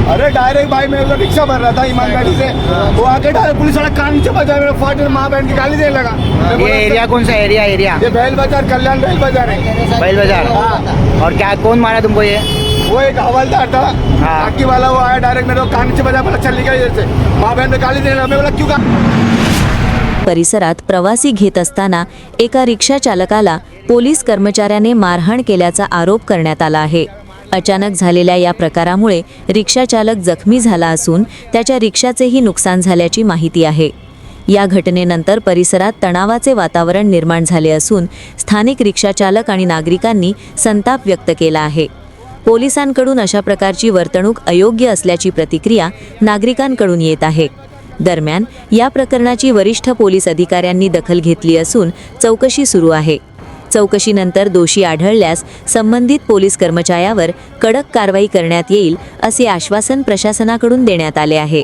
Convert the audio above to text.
अरे डायरेक्ट भाई मैं उधर रिक्शा भर रहा था ईमानदारी से, वो आके डायरेक्ट पुलिस वाला कान नीचे बजा, मेरा फाट माँ बहन की गाली देने लगा। मैं ये बोला, एरिया कौन सा एरिया? ये बैल बाजार, कल्याण बैल बाजार है। बैल बाजार। हाँ। और क्या कौन मारा तुमको ये? वो एक हवलदार था, हाँ। टाकी वाला, वो आया डायरेक्ट मेरे को कान नीचे बजा, बोला चल निकल इधर से, माँ बहन पे गाली देने लगा। मैं बोला क्यों परिसरात प्रवासी घेत असताना एका रिक्षा चालकाला पोलीस कर्मचाऱ्याने मारहाण केल्याचा आरोप करण्यात आला आहे। अचानक झालेल्या या प्रकारामुळे रिक्षा चालक जखमी झाला असून त्याच्या रिक्षाचेही नुकसान झाल्याची माहिती आहे। या घटनेनंतर परिसरात तणावाचे वातावरण निर्माण झाले असून स्थानिक रिक्षा चालक आणि नागरिकांनी संताप व्यक्त केला आहे। पोलिसांकडून अशा प्रकारची वर्तणूक अयोग्य असल्याची प्रतिक्रिया नागरिकांकडून येत आहे। दरम्यान या प्रकरणाची वरिष्ठ पोलीस अधिकाऱ्यांनी दखल घेतली असून चौकशी सुरू आहे। चौकशीनंतर दोषी आढळल्यास संबंधित पोलीस कर्मचाऱ्यावर कडक कारवाई करण्यात येईल असे आश्वासन प्रशासनाकडून देण्यात आले आहे।